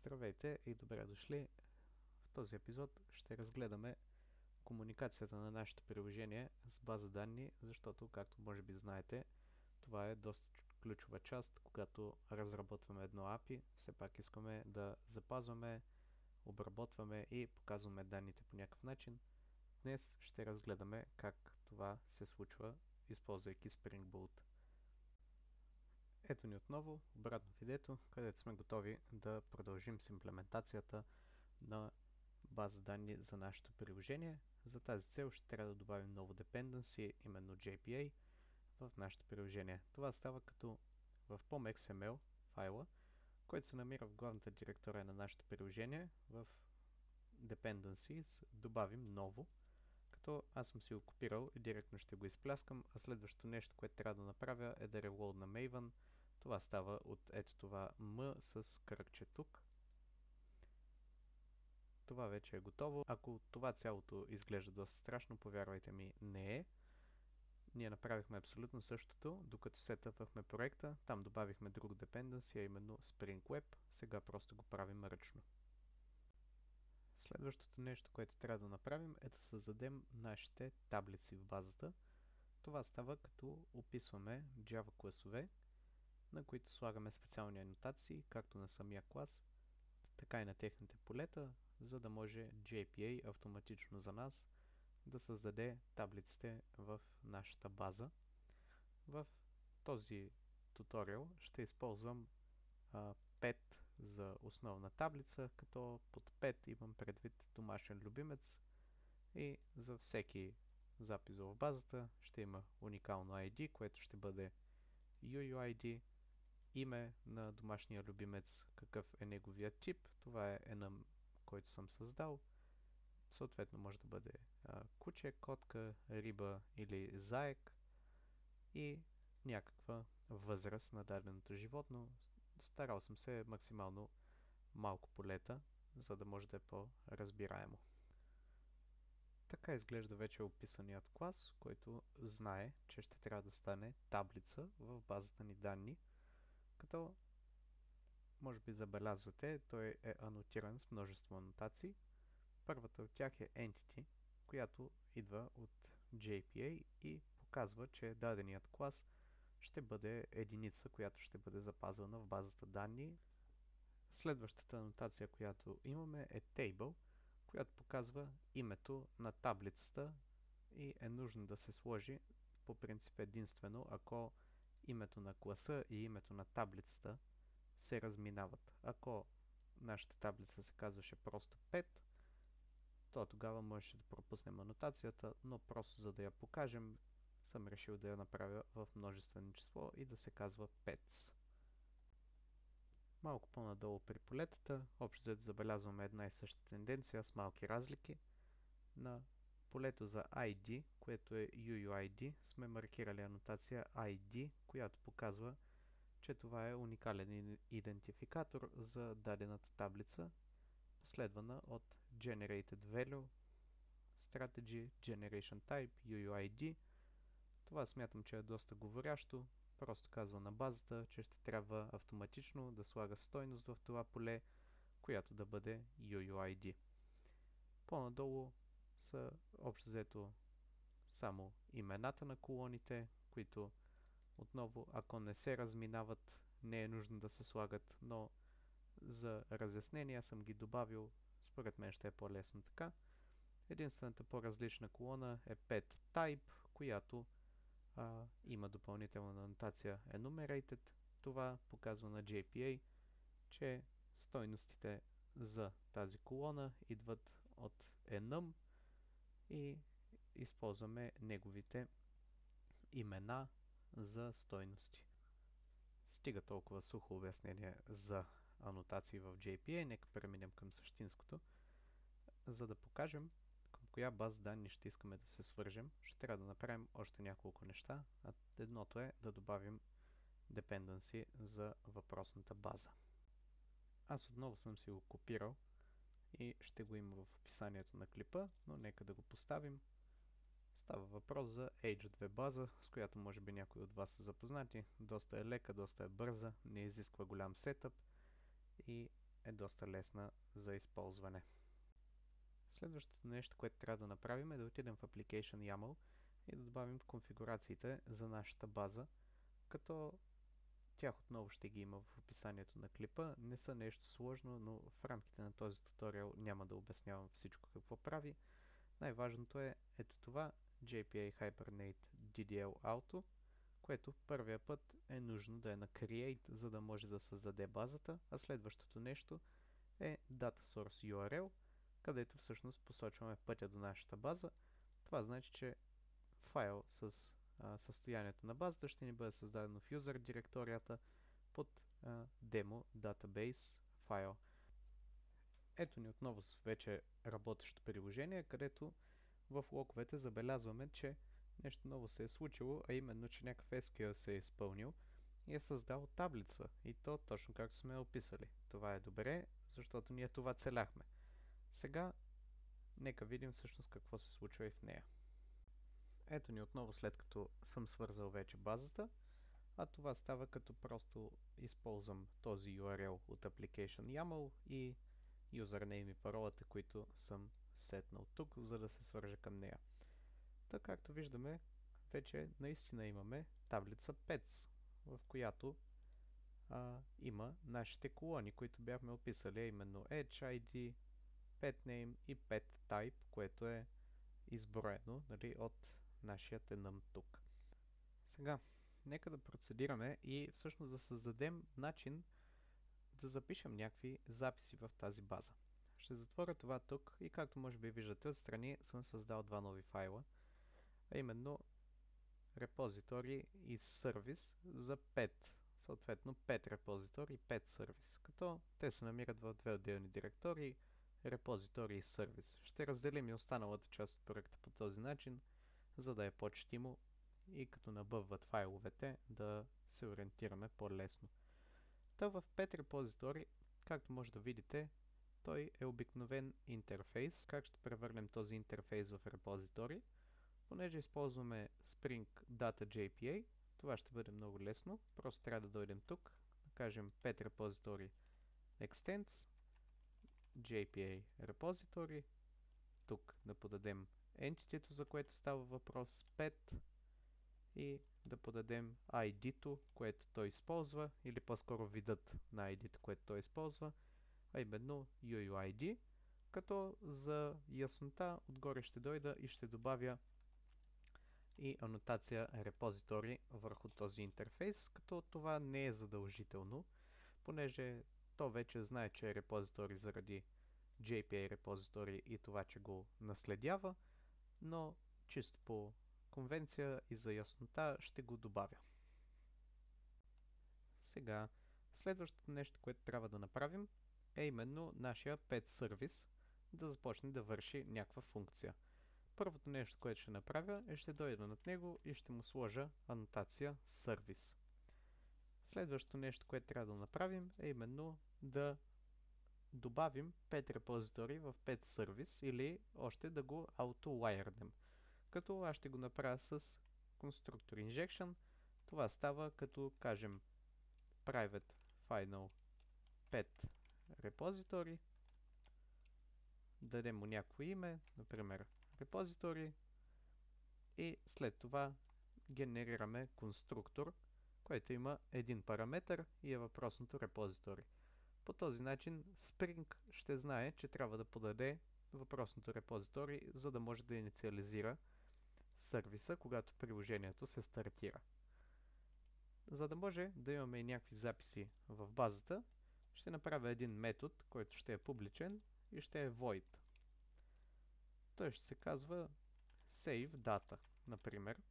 Здравейте и добре дошли. В този епизод ще разгледаме комуникацията на нашето приложение с база данни, защото, както може би знаете, това е доста ключова част, когато разработваме едно API. Все пак искаме да запазваме, обработваме и показваме данните по някакъв начин. Днес ще разгледаме как това се случва, използвайки Spring Boot. Ето ни отново, обратно видеото, където сме готови да продължим с имплементацията на база данни за нашето приложение. За тази цел ще трябва да добавим ново dependency, именно JPA, в нашето приложение. Това става като в pom.xml файла, който се намира в главната директория на нашето приложение. В dependencies добавим ново, като аз съм си го копирал и директно ще го изпляскам, а следващото нещо, което трябва да направя е да reload на Maven. Това става от ето това M с кръгче тук. Това вече е готово. Ако това цялото изглежда доста страшно, повярвайте ми, не е. Ние направихме абсолютно същото, докато сетъпвахме проекта. Там добавихме друг dependency, а именно Spring Web. Сега просто го правим ръчно. Следващото нещо, което трябва да направим, е да създадем нашите таблици в базата. Това става като описваме Java класове, на които слагаме специални анотации, както на самия клас, така и на техните полета, за да може JPA автоматично за нас да създаде таблиците в нашата база. В този туториал ще използвам 5 за основна таблица, като под 5 имам предвид домашен любимец и за всеки запис в базата ще има уникално ID, което ще бъде UUID, име на домашния любимец, какъв е неговия тип, това е enum, който съм създал. Съответно може да бъде куче, котка, риба или заек и някаква възраст на даденото животно. Старал съм се максимално малко полета, за да може да е по-разбираемо. Така изглежда вече описаният клас, който знае, че ще трябва да стане таблица в базата ни данни, като може би забелязвате, той е анотиран с множество анотации. Първата от тях е Entity, която идва от JPA и показва, че даденият клас ще бъде единица, която ще бъде запазвана в базата данни. Следващата анотация, която имаме, е Table, която показва името на таблицата и е нужно да се сложи по принцип единствено, ако името на класа и името на таблицата се разминават. Ако нашата таблица се казваше просто 5, то тогава можеше да пропуснем анотацията, но просто за да я покажем, съм решил да я направя в множествено число и да се казва 5. Малко по-надолу при полетата, общо забелязваме една и съща тенденция с малки разлики. На полето за ID, което е UUID, сме маркирали анотация ID, която показва, че това е уникален идентификатор за дадената таблица, последвана от Generated Value, Strategy, Generation Type, UUID. Това смятам, че е доста говорящо. Просто казва на базата, че ще трябва автоматично да слага стойност в това поле, която да бъде UUID. По-надолу са общо взето само имената на колоните, които отново, ако не се разминават, не е нужно да се слагат, но за разяснение съм ги добавил, според мен ще е по-лесно така. Единствената по-различна колона е pet type, която има допълнителна анотация enumerated. Това показва на JPA, че стойностите за тази колона идват от enum и използваме неговите имена за стойности. Стига толкова сухо обяснение за анотации в JPA, нека преминем към същинското. За да покажем към коя база данни ще искаме да се свържем, ще трябва да направим още няколко неща. Едното е да добавим dependency за въпросната база. Аз отново съм си го копирал и ще го има в описанието на клипа, но нека да го поставим. Става въпрос за H2 база, с която може би някои от вас са запознати. Доста е лека, доста е бърза, не изисква голям сетъп и е доста лесна за използване. Следващото нещо, което трябва да направим, е да отидем в Application YAML и да добавим конфигурациите за нашата база, като тях отново ще ги има в описанието на клипа. Не са нещо сложно, но в рамките на този туториал няма да обяснявам всичко какво прави. Най-важното е ето това JPA Hibernate DDL Auto, което първия път е нужно да е на Create, за да може да създаде базата, а следващото нещо е Data Source URL, където всъщност посочваме пътя до нашата база. Това значи, че файл с състоянието на базата ще ни бъде създадено в user директорията под demo database файл. Ето ни отново с вече работещо приложение, където в логовете забелязваме, че нещо ново се е случило, а именно, че някакъв SQL се е изпълнил и е създал таблица. И то точно както сме описали. Това е добре, защото ние това целяхме. Сега нека видим всъщност какво се случва и в нея. Ето ни отново след като съм свързал вече базата, а това става като просто използвам този URL от Application YAML и юзернейм и паролата, които съм сетнал тук, за да се свържа към нея. Така както виждаме, вече наистина имаме таблица PETS, в която има нашите колони, които бяхме описали, а именно Edge ID, PetName и PetType, което е изброено, нали, от нашия enum тук. Сега, нека да процедираме и всъщност да създадем начин да запишем някакви записи в тази база. Ще затворя това тук и както може би виждате отстрани съм създал два нови файла, а именно repository и service за pet, съответно pet repository и pet service, като те се намират в две отделни директории, repository и service. Ще разделим и останалата част от проекта по този начин, за да е по-четимо и като набъват файловете да се ориентираме по-лесно. Та в Pet Repository, както може да видите, той е обикновен интерфейс. Как ще превърнем този интерфейс в репозитори? Понеже използваме Spring Data JPA, това ще бъде много лесно. Просто трябва да дойдем тук, да кажем Pet Repository Extends, JPA Repository, тук да подадем entity-то, за което става въпрос, Pet, и да подадем ID-то, което той използва, или по-скоро видът на ID-то, което той използва, а именно UUID, като за яснота отгоре ще дойда и ще добавя и анотация репозитори върху този интерфейс, като това не е задължително, понеже то вече знае, че е репозитори заради JPA репозитори и това, че го наследява, но чисто по конвенция и за яснота ще го добавя. Сега, следващото нещо, което трябва да направим, е именно нашия pet service да започне да върши някаква функция. Първото нещо, което ще направя е ще дойда над него и ще му сложа анотация service. Следващото нещо, което трябва да направим е именно да добавим pet repository в pet service или още да го auto-wiredнем. Като аз ще го направя с constructor injection. Това става като кажем private final pet repository, дадем му някакво име, например repository, и след това генерираме конструктор, който има един параметър и е въпросното repository. По този начин Spring ще знае, че трябва да подаде въпросното repository, за да може да инициализира сервиса, когато приложението се стартира. За да може да имаме и някакви записи в базата, ще направя един метод, който ще е публичен и ще е void. Той ще се казва save data, например,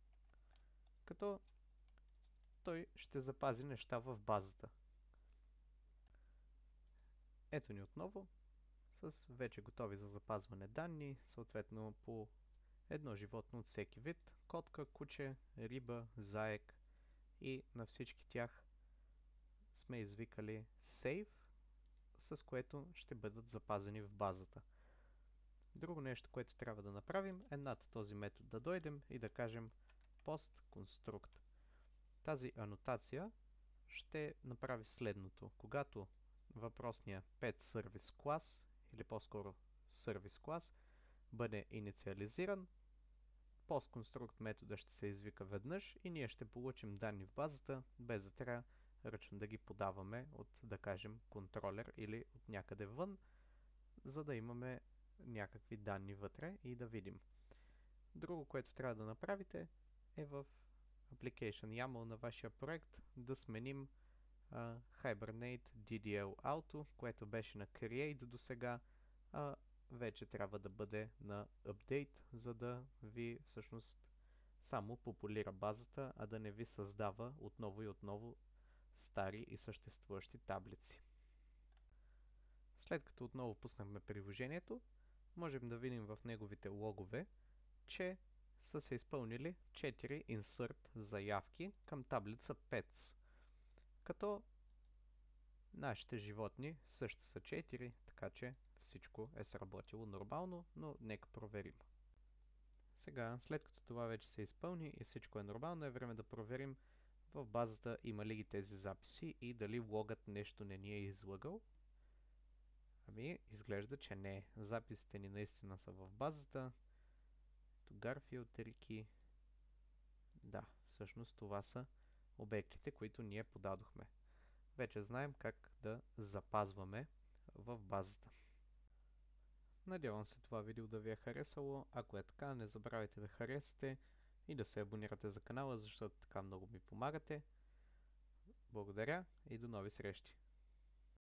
като той ще запази неща в базата. Ето ни отново с вече готови за запазване данни, съответно по едно животно от всеки вид, котка, куче, риба, заек, и на всички тях сме извикали save, с което ще бъдат запазени в базата. Друго нещо, което трябва да направим е над този метод да дойдем и да кажем post construct. Тази анотация ще направи следното. Когато въпросния pet service клас, или по-скоро service клас, бъде инициализиран, PostConstruct метода ще се извика веднъж и ние ще получим данни в базата, без да трябва ръчно да ги подаваме от, да кажем, контролер или от някъде вън, за да имаме някакви данни вътре и да видим. Друго, което трябва да направите, е в Application YAML на вашия проект да сменим Hibernate DDL Auto, което беше на Create до сега, а вече трябва да бъде на Update, за да ви всъщност само популира базата, а да не ви създава отново и отново стари и съществуващи таблици. След като отново пуснахме приложението, можем да видим в неговите логове, че са се изпълнили 4 insert заявки към таблица Pets, като нашите животни също са 4, така че всичко е сработило нормално, но нека проверим. Сега, след като това вече се изпълни и всичко е нормално, е време да проверим в базата има ли ги тези записи и дали логът нещо не ни е излъгал. Ами, изглежда, че не. Записите ни наистина са в базата. Garfield, Рики. Да, всъщност това са обектите, които ние подадохме. Вече знаем как да запазваме в базата. Надявам се това видео да ви е харесало. Ако е така, не забравяйте да харесате и да се абонирате за канала, защото така много ми помагате. Благодаря и до нови срещи!